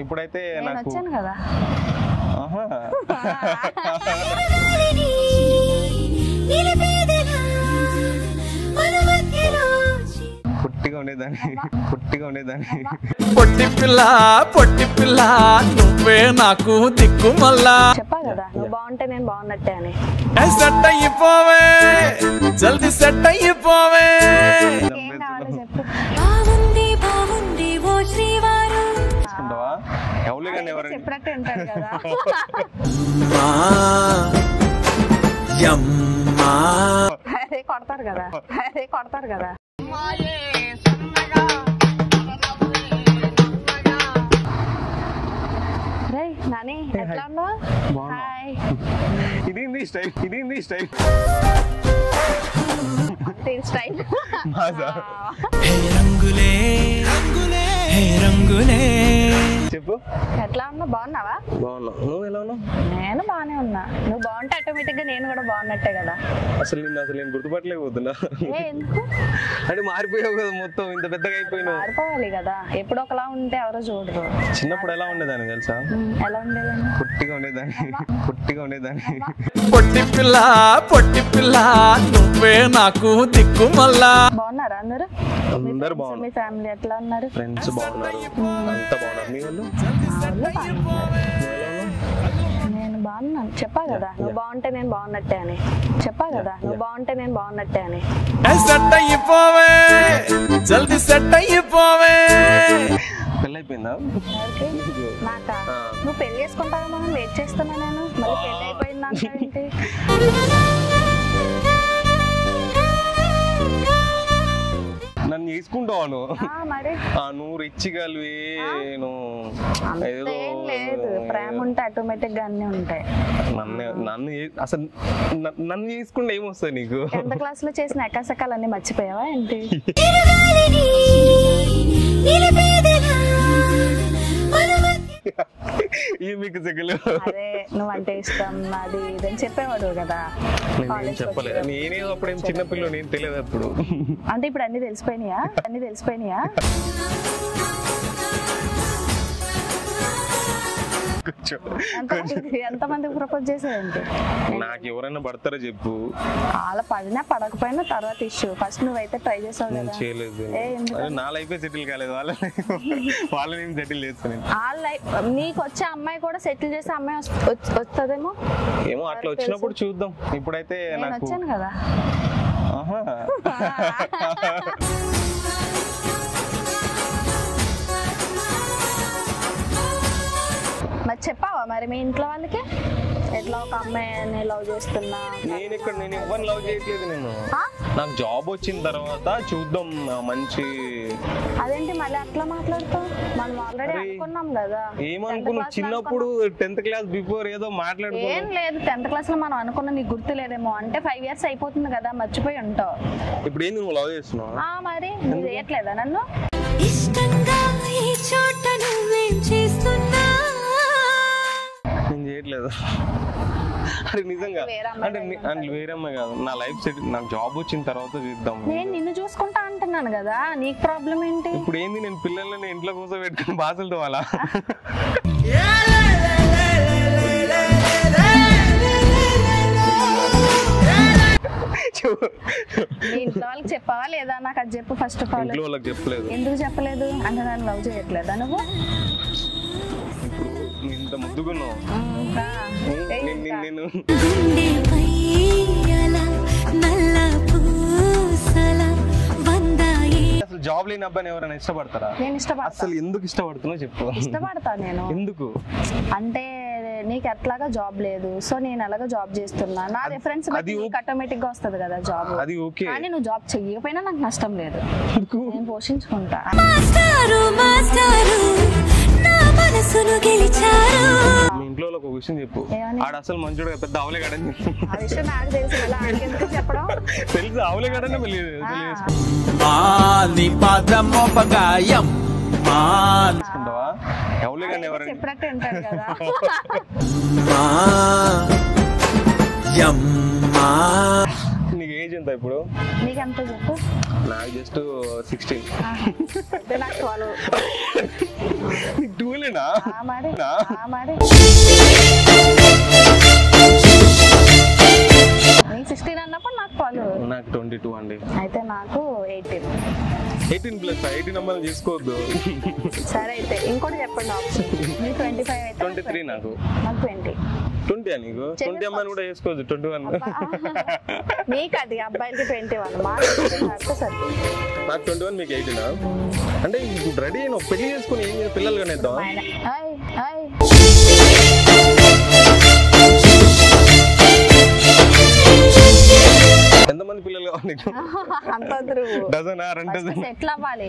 ఇప్పుడైతే నేను వచ్చాను కదా. పొట్టిగా ఉండేదాన్ని పొట్టి పిల్ల నువ్వే నాకు దిక్కు మళ్ళా. చెప్పా కదా నువ్వు బాగుంటే నేను బాగున్నట్టే అని. సెట్ అయిపోవే జల్దీ సెట్ అయిపోవే. ఏం కావాలో చెప్పు. చెప్పినట్టు ఉంటాడు కదా. అరే కొడతారు కదా. నాని ఎట్లా ఉన్నావు? హాయ్. ఇది స్టైల్ చెప్పు. ఎట్లా ఉన్నావు? బాగున్నావా? బాగున్నా. నువ్వు ఎలా ఉన్నావు? నేను బాగానే ఉన్నా. నువ్వు బాగుంటే ఆటోమేటిక్ గా నేను కూడా బాగున్నట్టే కదా. అసలు నేను గుర్తుపట్టలేకపోతున్నా. ఎందుకు అంటే మారిపోయావు కదా, మొత్తం ఇంత పెద్దగా అయిపోయినావు. మారిపోవాలి కదా, ఎప్పుడు ఒకలా ఉంటే ఎవరో చూడరు. చిన్నప్పుడు ఎలా ఉండేదాన్ని తెలుసా? ఎలా ఉండేదాన్ని? పొట్టిగా ఉండేదాన్ని. పొట్టి పిల్ల నువ్వే నాకు దిక్కు మళ్ళా. బాగున్నారా అందరూ? బాగున్నారు. మీ ఫ్యామిలీ ఎట్లా ఉన్నారు? ఫ్రెండ్స్ బాగున్నారు, అంతా బాగున్నారు. మీ వాళ్ళు? నేను బాగున్నాను. చెప్పా కదా నువ్వు బాగుంటే నేను బాగున్నట్టే అని. సెట్ అయిపోవే జల్దీ సెట్ అయిపోవే. పెళ్ళైపోయిందా? నాకా? నువ్వు పెళ్లి చేసుకుంటావా? మనం వెయిట్ చేస్తున్నా నేను. మళ్ళీ పెళ్లి అయిపోయిందా ఏంటి? నన్ను చేసుకుంటావాను మరి. నువ్వు రిచ్చిగలివి లేదు, ప్రేమ ఉంటే ఆటోమేటిక్ గా అన్ని ఉంటాయి. నన్ను చేసుకుంటే ఏమొస్తాయి నీకు? 10th క్లాస్ లో చేసిన ఎకాసకాలు అన్ని మర్చిపోయావా ఏంటి? అదే నువ్వంటే ఇష్టం అది ఇదని చెప్పేవాడు కదా. చెప్పలేదు. నేనే అప్పుడేం చిన్నపిల్లలు, నేను తెలియదు అప్పుడు. అంటే ఇప్పుడు అన్ని తెలిసిపోయినాయా? ఎంతమందికి ప్రపోజ్ చేసావేంటి? నాకు ఎవరైనా పడతారో చెప్పు. వాళ్ళ పడినా పడకపోయినా తర్వాత ఇష్యూ. ఫస్ట్ నువ్వైతే ట్రై చేసావు కదా. చేయలేదు. నా లైఫ్ సెటిల్ కాలేదు, వాళ్ళని సెటిల్ చేస్తాను. వాళ్ళ లైఫ్ నీకు వచ్చే అమ్మాయి కూడా సెటిల్ చేసే అమ్మాయి వస్తుందేమో. ఏమో అట్లా వచ్చినప్పుడు చూద్దాం. ఇప్పుడైతే నేను వచ్చాను కదా. మరి చెప్పావా మరి మీ ఇంట్లో వాళ్ళకి? ఎట్లా ఒక అమ్మాయిని లవ్ చేస్తున్నా? నేను ఎవరిని లవ్ చేయట్లేదు. నేను నాకు జాబ్ వచ్చిన తర్వాత చూద్దాం మంచి. అదేంటి మళ్ళీ అట్లా మాట్లాడుతావు? మనం ఆల్రెడీ అనుకున్నాం కదా. ఏమనుకున్నావు? చిన్నప్పుడు 10th క్లాస్ బిఫోర్ ఏదో మాట్లాడుకున్నాం. ఏం లేదు, 10th క్లాస్ లో మనం అనుకున్న నీకు గుర్తు లేదేమో. అంటే 5 years అయిపోతుంది కదా, మర్చిపోయి ఉంటావు. ఇప్పుడు ఏంది నువ్వు లవ్ చేస్తున్నావు? మరి నువ్వు చేయట్లేదా నన్ను? నేను చేయట్లేదు. అరే నిజంగా అంటే వేరే అమ్మాయి కాదు, నా లైఫ్ సెట్. నాకు జాబ్ వచ్చిన తర్వాత చూద్దాం. నేను నిన్ను చూసుకుంటా అంటున్నాను కదా, నీకు ప్రాబ్లం ఏంటి? ఇప్పుడు ఏంది నేను పిల్లల్ని ఇంట్లో కోసం పెట్టుకుని బాసలతో అలా. మీ ఇంట్లో వాళ్ళకి చెప్పావా లేదా? నాకు అది చెప్పు ఫస్ట్ ఆఫ్ ఆల్. ఇంట్లో వాళ్ళకి చెప్పలేదు. ఎందుకు చెప్పలేదు? అంటే నన్ను లవ్ చేయట్లేదా నువ్వు? ఇంత ముద్దుగున్నావు. నేను అసలు జాబ్ లేని అబ్బాయిని ఎవరైనా ఇష్టపడతారా? నేను ఇష్టపడతా. అసలు ఎందుకు ఇష్టపడుతున్నావు చెప్పు. ఇష్టపడతా నేను. ఎందుకు అంటే నీకు ఎట్లాగా జాబ్ లేదు, సో నేను ఎలాగో జాబ్ చేస్తున్నా. నా రిఫరెన్స్ ఆటోమేటిక్ గా వస్తుంది కదా జాబ్. అది ఓకే, కానీ నువ్వు జాబ్ చెయ్యకపోయినా నాకు నష్టం లేదు. నేను పోషించుకుంటా. మీ ఇంట్లో ఒక విషయం చెప్పు. ఆడ అసలు మంచోడు పెద్ద అవలేగాడని. ఆ విషయం నాకు తెలుసు. చెప్పడం తెలుసు, అవలేగాడని చెప్పినట్టు ఉంటాడు కదా. నీకు ఏజ్ ఎంత ఇప్పుడు? నీకెంత చెప్పు? నాకు జస్ట్ 16. నాకు 12. నీకు 12ఏనా? మరి నీకు 16 అన్నప్పుడు నాకు 12. నాకు 22 అండి. అయితే నాకు 18. 18 ప్లస్ 18 అమ్మాయిలు చేసుకోవద్దు. సరే అయితే ఇంకోటి చెప్పండి ఆప్షన్. నీకు 25 అయితే 23 నాకు 20. 20 నీకు 20 అమ్మాయిలు కూడా చేసుకోవచ్చు. 21 నీకు అది అబ్బాయిలకి 21. సరే నాకు 21 మీకు 18. అంటే ఇప్పుడు రెడీ అయినా పెళ్లి చేసుకుని ఏం పిల్లలు కనేద్దాం. ఎంతమంది పిల్లలు కావాలి? డజనా 2 డజన్? సెటిల్ అవ్వాలి.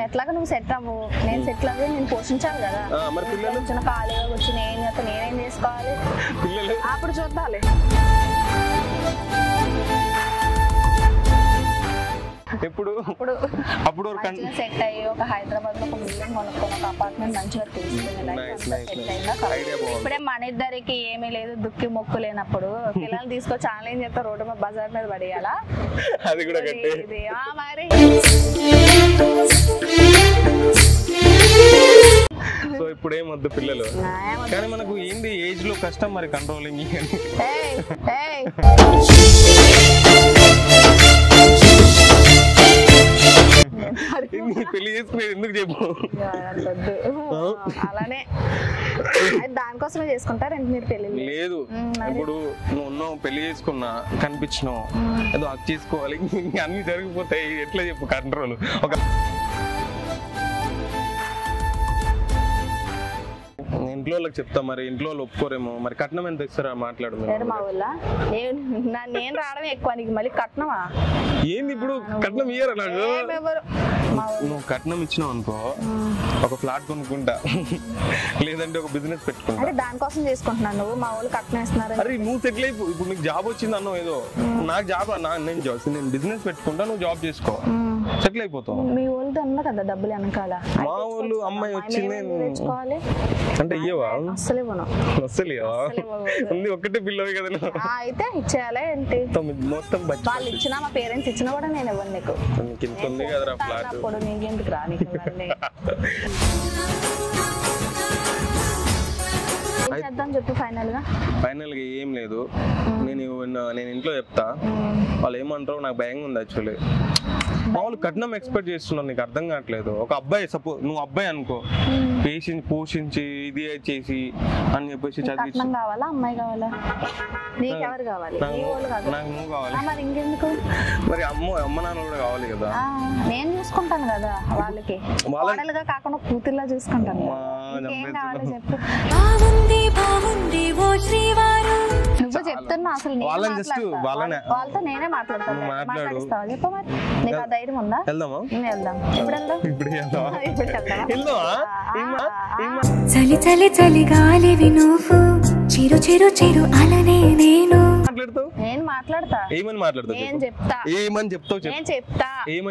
ఎట్లాగా నువ్వు సెట్ అవ్వు, నేను సెటిల్ అవ్వి నేను పోషించాలి కదా. మరి పిల్లలు చిన్న ఖాళీగా వచ్చి నేనేం చేసుకోవాలి? పిల్లలు అప్పుడు చూద్దాలి. ఎప్పుడు అప్పుడు సెట్ అయ్యి ఒక హైదరాబాద్ లో ఒక బిల్డింగ్ కొనుక్కొని ఒక అపార్ట్మెంట్ మంచిగా తీసుకుని ఇప్పుడే మన ఇద్దరికి ఏమీ లేదు, దుక్కి మొక్కు లేనప్పుడు పిల్లలు తీసుకొచ్చి ఆన్లైన్ చేస్తా రోడ్డు మీద బజార్ మీద పడేయాలా? అది కూడా మరి సో ఇప్పుడు ఏమొద్దు పిల్లలు. కానీ మనకు ఏంది ఏజ్ లో కష్టం మరి కంట్రోలింగ్. పెళ్లి చేసుకునేది ఎందుకు చెప్పు? అలానే దానికోసమే చేసుకుంటారు మీరు పెళ్లి? లేదు, ఇప్పుడు నువ్వు ఉన్నావు, పెళ్లి చేసుకున్నా, కనిపించినావు, ఏదో అది చేసుకోవాలి, అన్ని జరిగిపోతాయి. ఎట్లా చెప్పు కంట్రోల్? ఒక ఇంట్లో వాళ్ళకి చెప్తా, మరి ఇంట్లో వాళ్ళు ఒప్పుకోరేమో. మరి కట్నం ఎంత ఇస్తారా మాట్లాడు. మా ఊళ్ళ నేను రావడం ఎక్కువ, నీకు మళ్ళీ కట్నమా? ఏంది ఇప్పుడు కట్నం ఇయ్యరా నాకు? నువ్వు కట్నం ఇచ్చినావు అనుకో, ఒక ఫ్లాట్ కొనుక్కుంటా, లేదంటే ఒక బిజినెస్ పెట్టుకుంటా. అరే దానికోసం చేసుకుంటున్నాను. నువ్వు మా వాళ్ళు కట్నం ఇస్తున్నారు. అరే నువ్వు సెటిల్ అయిపో. ఇప్పుడు నీకు జాబ్ వచ్చింది అన్నావు ఏదో, నాకు జాబ్ నేను బిజినెస్ పెట్టుకుంటా, నువ్వు జాబ్ చేసుకో, సెటిల్ అయిపోతావు. మీ వాళ్ళు అన్నా కదా డబ్బులు వెనకాల. మా వాళ్ళు అమ్మాయి వచ్చింది తెచ్చుకోవాలి అంటే ఇయ్యవా? అసలు ఇవ్వను. అసలు ఉంది ఒక్కటే పిల్లవి కదా. అయితే ఇచ్చేయాలా ఏంటి? మొత్తం వాళ్ళు ఇచ్చినా, మా పేరెంట్స్ ఇచ్చినా కూడా నేను ఇవ్వను నీకు. ఇంత ఉంది కదరా ఫ్లాట్. అప్పుడు నీకెందుకు రా? నీకు చేద్దాం చెప్పు. ఫైనల్ గా ఏం లేదు, నేను ఇంట్లో చెప్తా, వాళ్ళు ఏమంటారో నాకు భయంగా ఉంది యాక్చువల్లీ. మామూలు కట్నం ఎక్స్పెక్ట్ చేస్తున్నాను, నీకు అర్థం కావట్లేదు. ఒక అబ్బాయి, సపోజ్ నువ్వు అబ్బాయి అనుకో, పోషించి ఇది చేసి అని చెప్పేసి చదివి. కావాలా అమ్మాయి కావాలా? నీకెవరు కావాలి? నాకు నువ్వు కావాలి. మరి ఇంకెందుకు? మరి అమ్మ నాన్న కూడా కావాలి కదా. నేను చూసుకుంటాను కదా వాళ్ళకి, వాళ్ళగా కాకుండా కూతుర్లా చూసుకుంటాను. ఏం కావాలో చెప్పు. నువ్వు చెప్తున్నా అసలు వాళ్ళతో నేనే మాట్లాడతాను. మాట్లాడిస్తావా చెప్పు. మరి నీకు ఆ ధైర్యం ఉందా? వెళ్దామా? వెళ్దాం. ఇప్పుడు చలి చలి చలి గాలివి నువ్వు, చిరు చిరు చిరు అలనే నేను. నేను మాట్లాడతా. ఏమని మాట్లాడతావు? నేను చెప్తా. ఏమని చెప్తావు? నేను చెప్తా.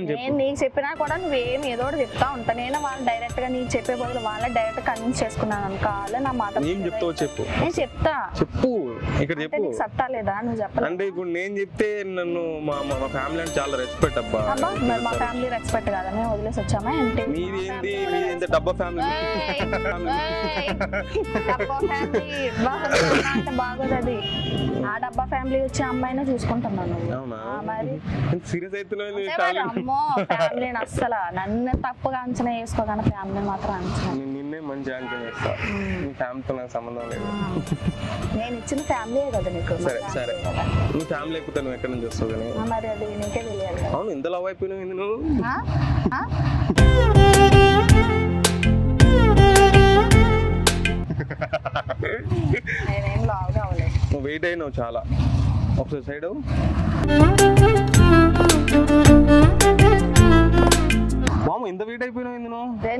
నేను నీకు చెప్పినా కూడా నువ్వేం ఏదో ఒకటి చెప్తా ఉంటా. నేను వాళ్ళు డైరెక్ట్ గా నీకు చెప్పే బదులు వాళ్ళని డైరెక్ట్ కన్విన్స్ చేసుకున్నాను అనుకో. నా మాట ఏం చెప్తావు చెప్పు. నేను చెప్తా. చెప్పు, ఇక్కడ చెప్పు. నీకు సత్తా లేదా? నువ్వు చెప్పాలి. అంటే ఇప్పుడు నేను చెప్తే నన్ను మా ఫ్యామిలీ అంటే చాలా రెస్పెక్ట్ అబ్బా. మరి మా ఫ్యామిలీ రెస్పెక్ట్ కదా, మేము వదిలేసి వచ్చామా ఏంటి? మీది ఏంటి డబ్బా ఫ్యామిలీ? బాగోదు అది. ఆ డబ్బా ఫ్యామిలీ వచ్చే అమ్మాయినే చూసుకుంటున్నాను. మరి సీరియస్ అవుతున్నావు? అమ్మో ఫ్యామిలీని అస్సలు నన్ను తప్పుగా అంచనా వేసుకోగానే ఫ్యామిలీ మాత్రం అంచనా. నిన్నే మంచి అంచనా వేస్తా. నీ ఫ్యామిలీతో నాకు సంబంధం లేదు. నేను ఇచ్చిన ఫ్యామిలీ కదా నీకు. సరే నువ్వు ఫ్యామిలీ అయిపోతే నువ్వు ఎక్కడి నుంచి వస్తావు కానీ. మరి అది నీకే తెలియాలి. అవును, ఇంత లవ్ అయిపోయినావు నువ్వు. నేనేం లావు కావలేదు. నువ్వు వెయిట్ అయినావు చాలా. ఒకసారి సైడ్ అవ్వు. మామ ఇంత వెయిట్ అయిపోయినావు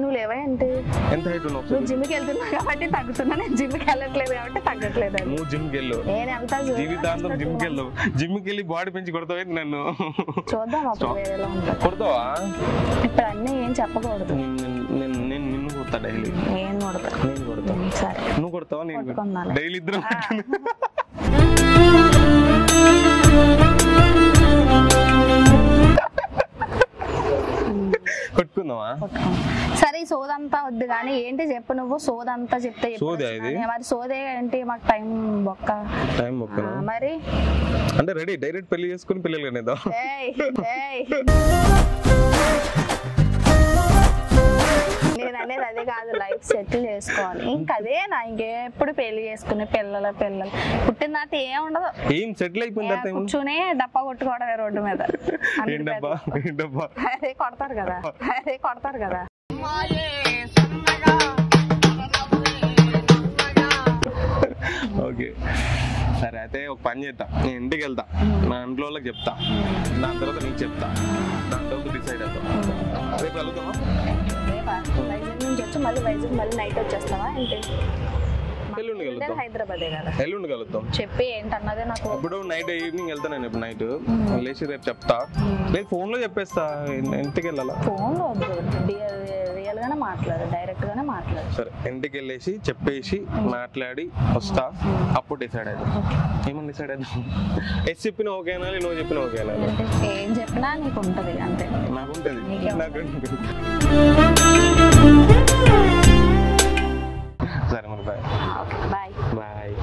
నువ్వు లేవేంటి? ఎంత హైట్ ఉన్నావు? నువ్వు జిమ్కి వెళ్తున్నావు కాబట్టి తగ్గుతున్నా, నేను జిమ్కి వెళ్ళట్లేదు కాబట్టి తగ్గట్లేదు. నువ్వు జిమ్కి వెళ్ళు, నేను వెళ్తా. జీవితాంతం జిమ్కి వెళ్ళు. జిమ్కి వెళ్ళి బాడీ పెంచి కొడతావు నన్ను. చూద్దాం అప్పుడు వేరేలా ఉంటుంది. కొడతావా? ఇప్పుడు అన్నీ ఏం చెప్పకూడదు. నిన్ను కొడతా డైలీ. నేను కొడతా. నేను కొడతా. సరే నువ్వు కొడతావా? నేను డైలీ ఇద్దరం. సరే ఈ సోదంతా వద్దు కానీ ఏంటి చెప్పు, నువ్వు సోదంతా చెప్తే మరి సోదే ఏంటి, మాకు టైం బొక్క మరి అంటే రెడీ డైరెక్ట్ పెళ్లి చేసుకుని పిల్లలు కనేద్దాం. నేను అనేది అదే కాదు, లైఫ్ సెటిల్ చేసుకోవాలి ఇంకా అదేనా, ఇంకెప్పుడు పెళ్లి చేసుకుని పిల్లలు పుట్టిన తర్వాత ఏం ఉండదు, ఏం సెటిల్ అయిపోయిన తర్వాత కూర్చుని డప్పా కొట్టుకోవడమే రోడ్డు మీద. అదే కొడతారు కదా. ఓకే సరే అయితే ఒక పని చేద్దాం, నేను ఇంటికి వెళ్తా, నా ఇంట్లో వాళ్ళకి చెప్తా, దాని తర్వాత నీకు చెప్తా, దాని తర్వాత డిసైడ్ అవుతాం. రేపు వెళ్తామా? వైజాగ్ నుంచి వచ్చి మళ్ళీ నైట్ వచ్చేస్తావా ఏంటి? ఎల్లుండి కలుద్దాం. హైదరాబాదే కదా, ఎల్లుండి కలుద్దాం. చెప్పి ఏంటన్నదే నాకు. ఇప్పుడు నైట్ ఈవినింగ్ వెళ్తా, నేను ఇప్పుడు నైట్ లేచి రేపు చెప్తా, లేదు ఫోన్ లో చెప్పేస్తా. ఇంటికి వెళ్ళాలా? ఫోన్ లో రియల్ గానే మాట్లాడు, డైరెక్ట్ గానే మాట్లాడు. సరే ఇంటికి వెళ్ళేసి చెప్పేసి మాట్లాడి వస్తా, అప్పుడు డిసైడ్ అవుతాం. ఏమని డిసైడ్ అవుతాం? ఎస్ చెప్పిన ఓకేనా, నువ్వు చెప్పిన ఓకేనా? ఏం చెప్పినా నీకు ఉంటది అంతే. నాకుంటది. సరే మరి బాయ్. బాయ్.